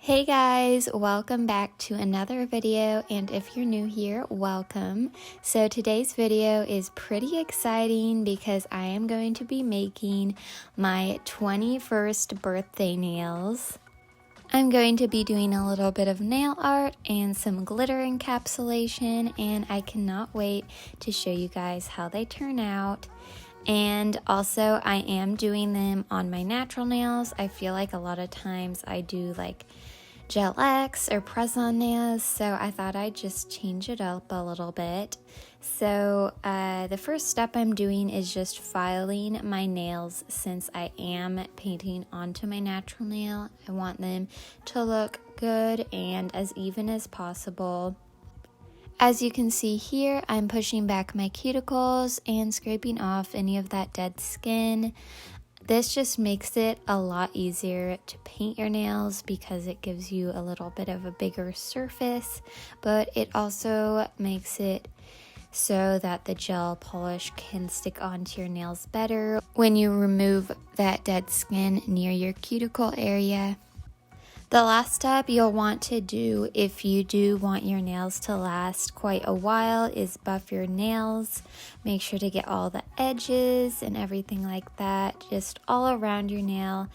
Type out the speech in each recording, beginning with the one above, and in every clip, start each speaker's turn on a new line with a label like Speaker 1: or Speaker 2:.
Speaker 1: Hey guys, welcome back to another video, and if you're new here, welcome. So today's video is pretty exciting because I am going to be making my 21st birthday nails. I'm going to be doing a little bit of nail art and some glitter encapsulation, and I cannot wait to show you guys how they turn out. And also I am doing them on my natural nails. I feel like a lot of times I do like Gel X or press-on nails, so I thought I'd just change it up a little bit. So the first step I'm doing is just filing my nails since I am painting onto my natural nail. I want them to look good and as even as possible. As you can see here, I'm pushing back my cuticles and scraping off any of that dead skin. This just makes it a lot easier to paint your nails because it gives you a little bit of a bigger surface, but it also makes it so that the gel polish can stick onto your nails better when you remove that dead skin near your cuticle area. The last step you'll want to do if you do want your nails to last quite a while is buff your nails. Make sure to get all the edges and everything like that, just all around your nail.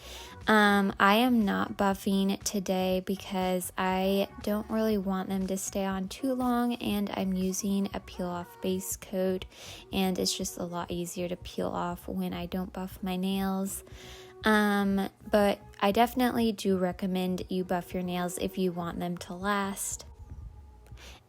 Speaker 1: I am not buffing today because I don't really want them to stay on too long, and I'm using a peel off base coat, and it's just a lot easier to peel off when I don't buff my nails. But I definitely do recommend you buff your nails if you want them to last.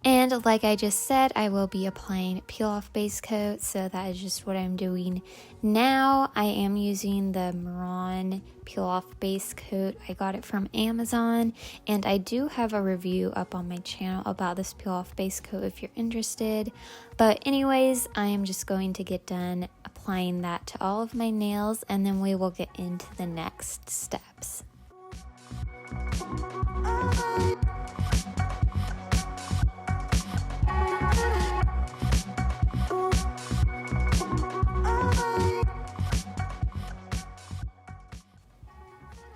Speaker 1: And like I just said, I will be applying peel off base coat, so that is just what I'm doing now. I am using the Maron peel off base coat. I got it from Amazon, and I do have a review up on my channel about this peel off base coat if you're interested. But anyways, I am just going to get done applying that to all of my nails, and then we will get into the next steps.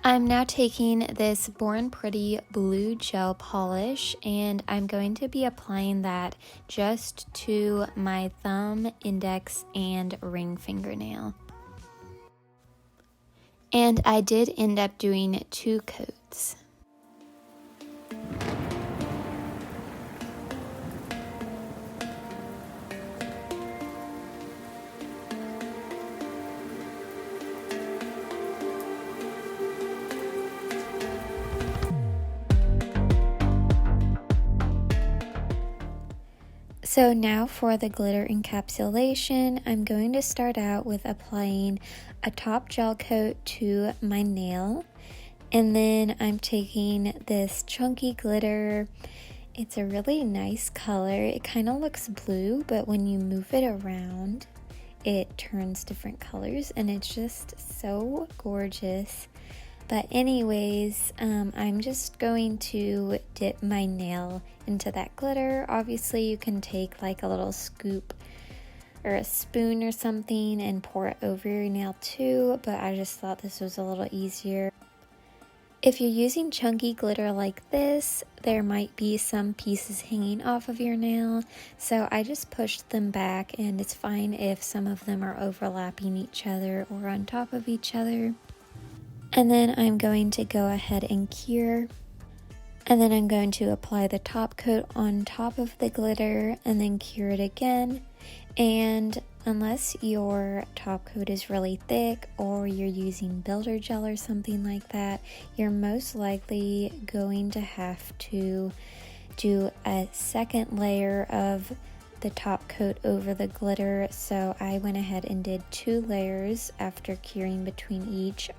Speaker 1: I'm now taking this Born Pretty blue gel polish, and I'm going to be applying that just to my thumb, index, and ring fingernail. And I did end up doing 2 coats. So now for the glitter encapsulation, I'm going to start out with applying a top gel coat to my nail, and then I'm taking this chunky glitter. It's a really nice color. It kind of looks blue, but when you move it around, it turns different colors, and it's just so gorgeous. But anyways, I'm just going to dip my nail into that glitter. Obviously, you can take like a little scoop or a spoon or something and pour it over your nail too, but I just thought this was a little easier. If you're using chunky glitter like this, there might be some pieces hanging off of your nail, so I just pushed them back, and it's fine if some of them are overlapping each other or on top of each other. And then I'm going to go ahead and cure. And then I'm going to apply the top coat on top of the glitter and then cure it again. And unless your top coat is really thick or you're using builder gel or something like that, you're most likely going to have to do a second layer of the top coat over the glitter. So I went ahead and did 2 layers after curing between each.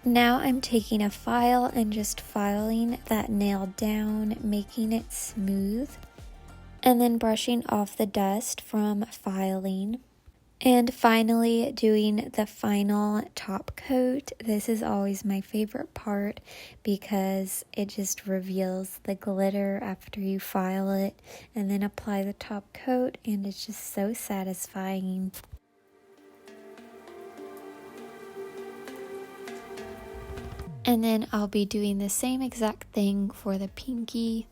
Speaker 1: Now I'm taking a file and just filing that nail down, making it smooth, and then brushing off the dust from filing. And finally doing the final top coat. This is always my favorite part because it just reveals the glitter after you file it and then apply the top coat, and it's just so satisfying. And then I'll be doing the same exact thing for the pinky.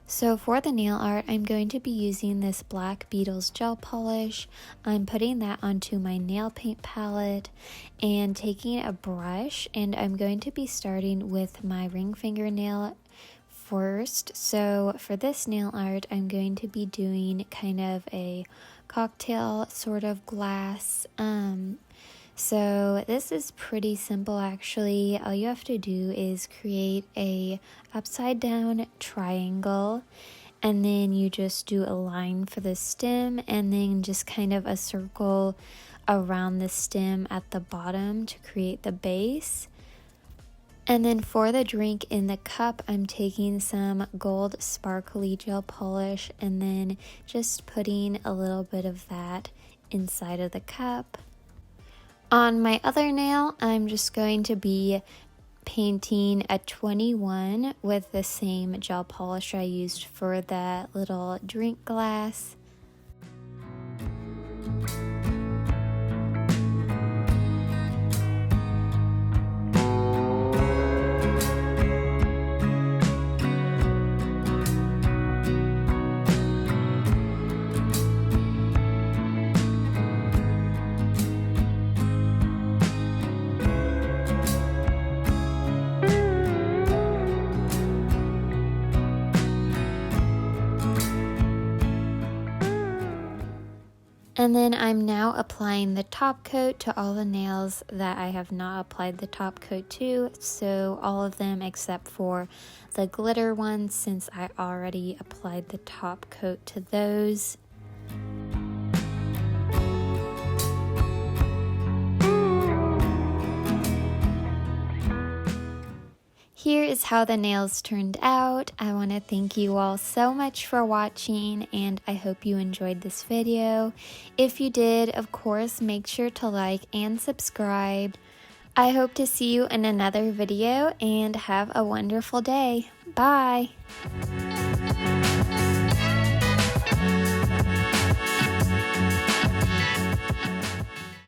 Speaker 1: So for the nail art, I'm going to be using this Black Beetles gel polish. I'm putting that onto my nail paint palette and taking a brush, and I'm going to be starting with my ring fingernail first. So for this nail art, I'm going to be doing kind of a cocktail sort of glass. So this is pretty simple actually. All you have to do is create a upside down triangle, and then you just do a line for the stem, and then just kind of a circle around the stem at the bottom to create the base. And then for the drink in the cup, I'm taking some gold sparkly gel polish and then just putting a little bit of that inside of the cup. On my other nail, I'm just going to be painting a 21 with the same gel polish I used for the little drink glass. And then I'm now applying the top coat to all the nails that I have not applied the top coat to. So all of them except for the glitter ones, since I already applied the top coat to those. Here is how the nails turned out. I want to thank you all so much for watching, and I hope you enjoyed this video. If you did, of course, make sure to like and subscribe. I hope to see you in another video, and have a wonderful day. Bye!